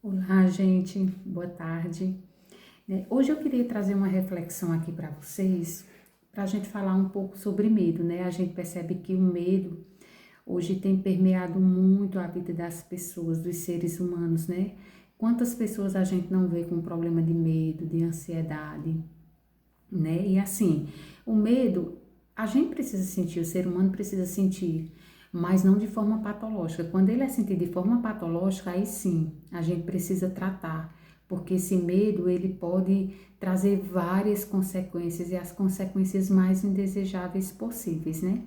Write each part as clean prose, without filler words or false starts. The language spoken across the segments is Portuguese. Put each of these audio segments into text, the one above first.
Olá, gente, boa tarde. Hoje eu queria trazer uma reflexão aqui para vocês, para a gente falar um pouco sobre medo, né? A gente percebe que o medo hoje tem permeado muito a vida das pessoas, dos seres humanos, né? Quantas pessoas a gente não vê com problema de medo, de ansiedade, né? E assim, o medo, a gente precisa sentir, o ser humano precisa sentir, mas não de forma patológica. Quando ele é sentido de forma patológica, aí sim, a gente precisa tratar, porque esse medo, ele pode trazer várias consequências e as consequências mais indesejáveis possíveis, né?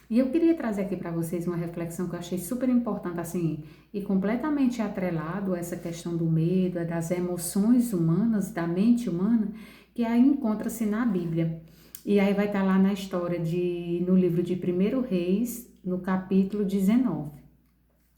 E eu queria trazer aqui para vocês uma reflexão que eu achei super importante, assim, e completamente atrelado a essa questão do medo, das emoções humanas, da mente humana, que aí encontra-se na Bíblia. E aí vai estar lá na história no livro de 1 Reis, no capítulo 19.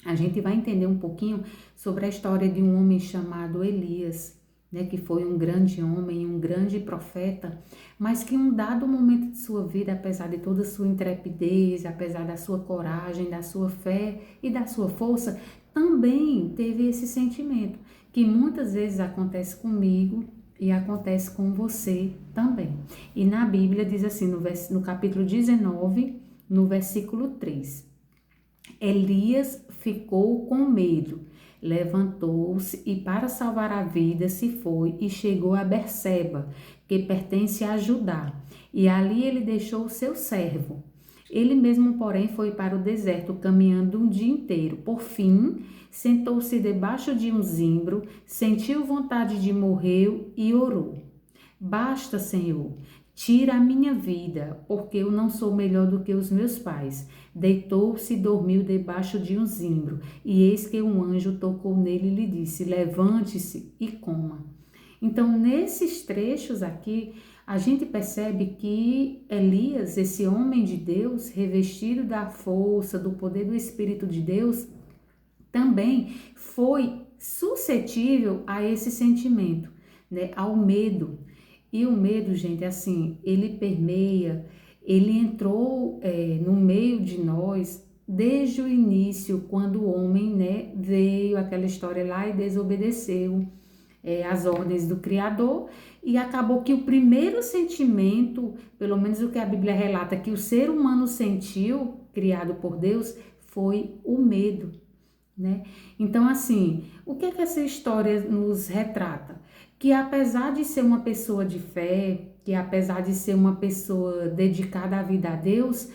A gente vai entender um pouquinho sobre a história de um homem chamado Elias, né, que foi um grande homem, um grande profeta, mas que em um dado momento de sua vida, apesar de toda a sua intrepidez, apesar da sua coragem, da sua fé e da sua força, também teve esse sentimento, que muitas vezes acontece comigo e acontece com você também. E na Bíblia diz assim, no capítulo 19, no versículo 3. Elias ficou com medo, levantou-se e para salvar a vida se foi e chegou a Berseba, que pertence a Judá, e ali ele deixou o seu servo. Ele mesmo, porém, foi para o deserto, caminhando um dia inteiro. Por fim, sentou-se debaixo de um zimbro, sentiu vontade de morrer e orou. Basta, Senhor, tira a minha vida, porque eu não sou melhor do que os meus pais. Deitou-se e dormiu debaixo de um zimbro, e eis que um anjo tocou nele e lhe disse: levante-se e coma. Então, nesses trechos aqui, a gente percebe que Elias, esse homem de Deus, revestido da força, do poder do Espírito de Deus, também foi suscetível a esse sentimento, né, ao medo. E o medo, gente, assim, ele permeia, ele entrou no meio de nós desde o início, quando o homem, né, veio aquela história lá e desobedeceu as ordens do Criador, e acabou que o primeiro sentimento, pelo menos o que a Bíblia relata, que o ser humano sentiu, criado por Deus, foi o medo, né? Então, assim, o que é que essa história nos retrata? Que apesar de ser uma pessoa de fé, que apesar de ser uma pessoa dedicada à vida a Deus,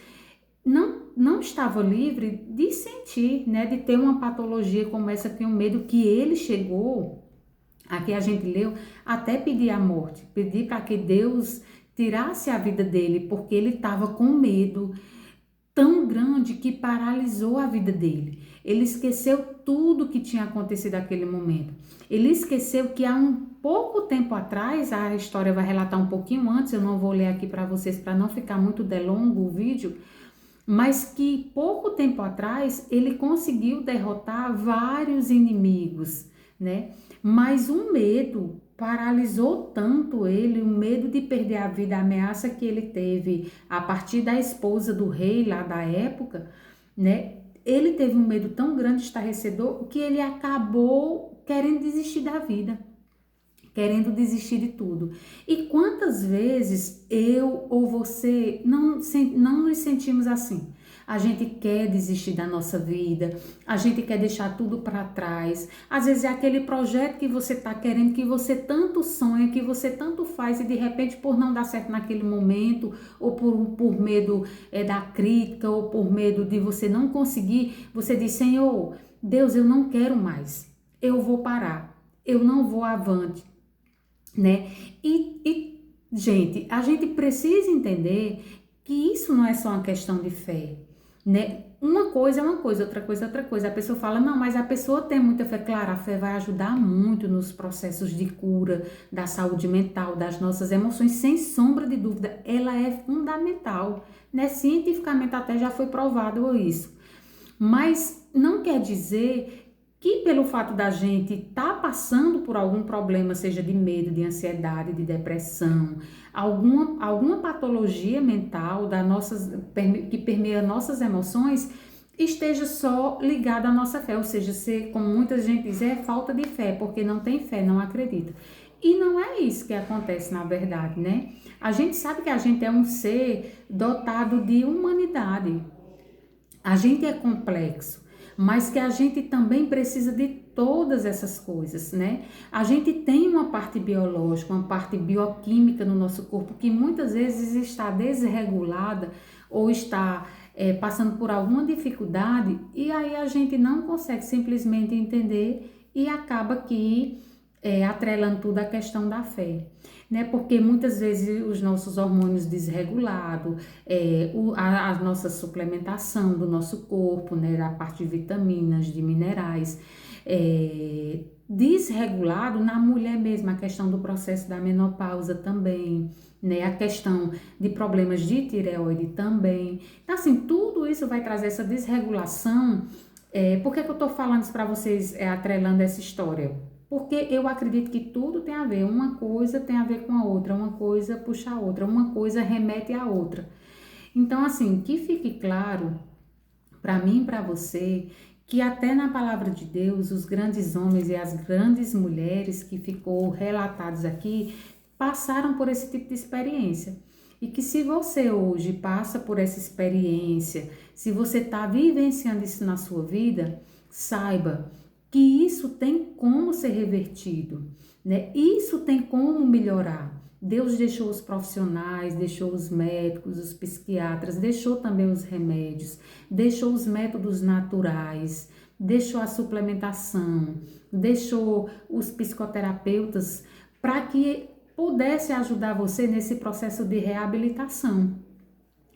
não estava livre de sentir, né? De ter uma patologia como essa, que é um medo, que ele chegou, aqui a gente leu, até pedir a morte, pedir para que Deus tirasse a vida dele, porque ele estava com medo tão grande que paralisou a vida dele. Ele esqueceu tudo que tinha acontecido naquele momento. Ele esqueceu que há um pouco tempo atrás, a história vai relatar um pouquinho antes, eu não vou ler aqui para vocês para não ficar muito delongo o vídeo, mas que pouco tempo atrás ele conseguiu derrotar vários inimigos, né? Mas o medo paralisou tanto ele, o medo de perder a vida, a ameaça que ele teve a partir da esposa do rei lá da época, né? Ele teve um medo tão grande, estarrecedor, que ele acabou querendo desistir da vida, querendo desistir de tudo. E quantas vezes eu ou você não nos sentimos assim? A gente quer desistir da nossa vida, a gente quer deixar tudo para trás. Às vezes é aquele projeto que você está querendo, que você tanto sonha, que você tanto faz, e de repente, por não dar certo naquele momento, ou por medo da crítica, ou por medo de você não conseguir, você diz: Senhor, Deus, eu não quero mais, eu vou parar, eu não vou avante, né? Gente, a gente precisa entender que isso não é só uma questão de fé, né? Uma coisa é uma coisa, outra coisa é outra coisa. A pessoa fala: não, mas a pessoa tem muita fé. Claro, a fé vai ajudar muito nos processos de cura, da saúde mental, das nossas emoções, sem sombra de dúvida. Ela é fundamental, né? Cientificamente até já foi provado isso. Mas não quer dizer que pelo fato da gente estar passando por algum problema, seja de medo, de ansiedade, de depressão, alguma patologia mental que permeia nossas emoções, esteja só ligado à nossa fé, ou seja, ser, como muita gente diz, é falta de fé, porque não tem fé, não acredita. E não é isso que acontece na verdade, né? A gente sabe que a gente é um ser dotado de humanidade. A gente é complexo, mas que a gente também precisa de todas essas coisas, né? A gente tem uma parte biológica, uma parte bioquímica no nosso corpo que muitas vezes está desregulada ou está passando por alguma dificuldade e aí a gente não consegue simplesmente entender e acaba que atrelando tudo à questão da fé, né? Porque muitas vezes os nossos hormônios desregulados, a nossa suplementação do nosso corpo, né? Da parte de vitaminas, de minerais, desregulado na mulher mesmo, a questão do processo da menopausa também, né? A questão de problemas de tireoide também. Então, assim, tudo isso vai trazer essa desregulação. Por que eu tô falando isso para vocês, atrelando essa história? Porque eu acredito que tudo tem a ver, uma coisa tem a ver com a outra, uma coisa puxa a outra, uma coisa remete à outra. Então, assim, que fique claro para mim e para você que até na palavra de Deus, os grandes homens e as grandes mulheres que ficou relatados aqui passaram por esse tipo de experiência. E que se você hoje passa por essa experiência, se você está vivenciando isso na sua vida, saiba que isso tem como ser revertido, né? Isso tem como melhorar. Deus deixou os profissionais, deixou os médicos, os psiquiatras, deixou também os remédios, deixou os métodos naturais, deixou a suplementação, deixou os psicoterapeutas para que pudesse ajudar você nesse processo de reabilitação.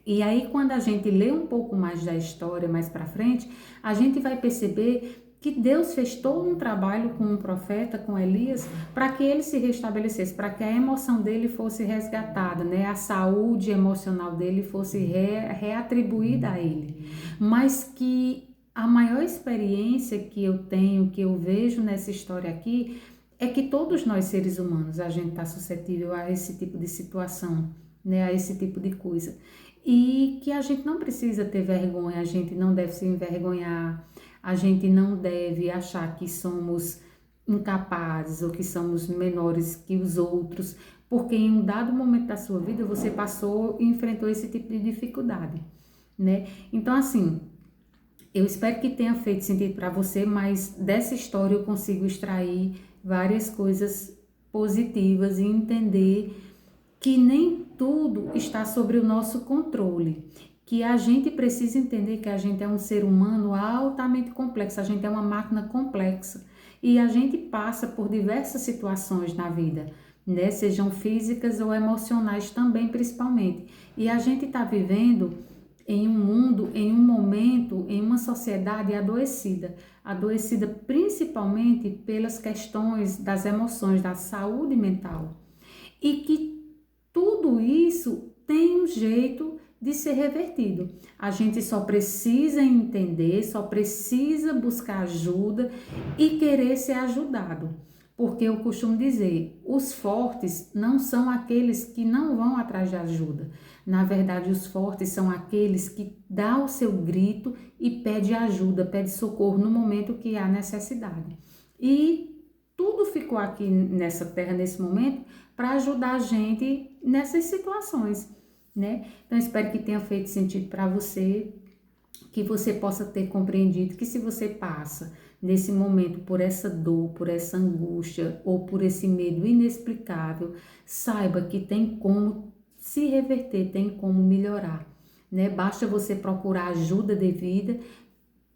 E aí, quando a gente lê um pouco mais da história mais para frente, a gente vai perceber que Deus fez todo um trabalho com um profeta, com Elias, para que ele se restabelecesse, para que a emoção dele fosse resgatada, né? A saúde emocional dele fosse reatribuída a ele. Mas que a maior experiência que eu tenho, que eu vejo nessa história aqui, é que todos nós seres humanos, a gente está suscetível a esse tipo de situação, né? A esse tipo de coisa. E que a gente não precisa ter vergonha, a gente não deve se envergonhar, a gente não deve achar que somos incapazes ou que somos menores que os outros, porque em um dado momento da sua vida você passou e enfrentou esse tipo de dificuldade, né? Então, assim, eu espero que tenha feito sentido para você, mas dessa história eu consigo extrair várias coisas positivas e entender que nem tudo está sobre o nosso controle, que a gente precisa entender que a gente é um ser humano altamente complexo, a gente é uma máquina complexa e a gente passa por diversas situações na vida, né? Sejam físicas ou emocionais também, principalmente. E a gente está vivendo em um mundo, em um momento, em uma sociedade adoecida, adoecida principalmente pelas questões das emoções, da saúde mental. E que tudo isso tem um jeito de ser revertido. A gente só precisa entender, só precisa buscar ajuda e querer ser ajudado. Porque eu costumo dizer, os fortes não são aqueles que não vão atrás de ajuda. Na verdade, os fortes são aqueles que dão o seu grito e pede ajuda, pede socorro no momento que há necessidade. E tudo ficou aqui nessa terra, nesse momento, para ajudar a gente nessas situações, né? Então, espero que tenha feito sentido para você, que você possa ter compreendido que se você passa nesse momento por essa dor, por essa angústia ou por esse medo inexplicável, saiba que tem como se reverter, tem como melhorar, né? Basta você procurar ajuda devida,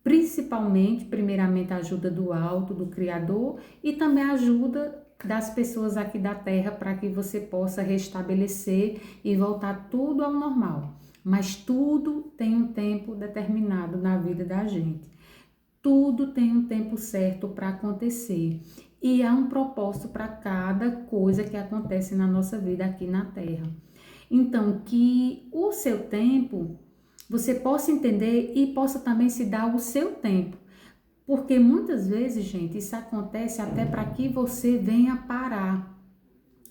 principalmente, primeiramente, a ajuda do alto, do Criador, e também a ajuda das pessoas aqui da Terra para que você possa restabelecer e voltar tudo ao normal. Mas tudo tem um tempo determinado na vida da gente. Tudo tem um tempo certo para acontecer. E há um propósito para cada coisa que acontece na nossa vida aqui na Terra. Então, que o seu tempo você possa entender e possa também se dar o seu tempo. Porque muitas vezes, gente, isso acontece até para que você venha parar,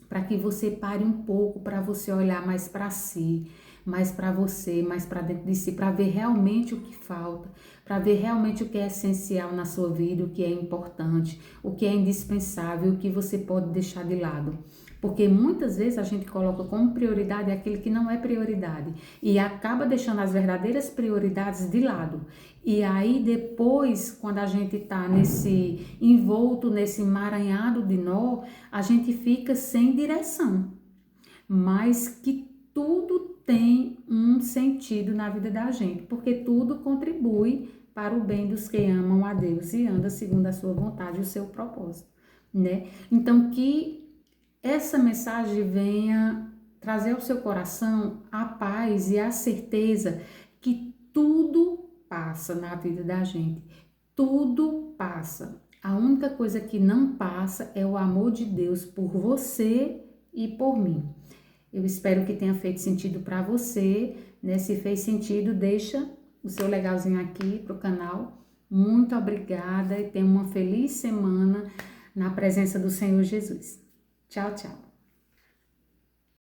para que você pare um pouco, para você olhar mais para si, mais para você, mais para dentro de si, para ver realmente o que falta, para ver realmente o que é essencial na sua vida, o que é importante, o que é indispensável, o que você pode deixar de lado. Porque muitas vezes a gente coloca como prioridade aquilo que não é prioridade e acaba deixando as verdadeiras prioridades de lado. E aí depois, quando a gente está envolto nesse emaranhado de nó, a gente fica sem direção. Mas que tudo tem um sentido na vida da gente, porque tudo contribui para o bem dos que amam a Deus e andam segundo a sua vontade e o seu propósito, né? Então que essa mensagem venha trazer ao seu coração a paz e a certeza que tudo passa na vida da gente. Tudo passa. A única coisa que não passa é o amor de Deus por você e por mim. Eu espero que tenha feito sentido para você, né? Se fez sentido, deixa o seu legalzinho aqui pro canal. Muito obrigada e tenha uma feliz semana na presença do Senhor Jesus. Tchau, tchau.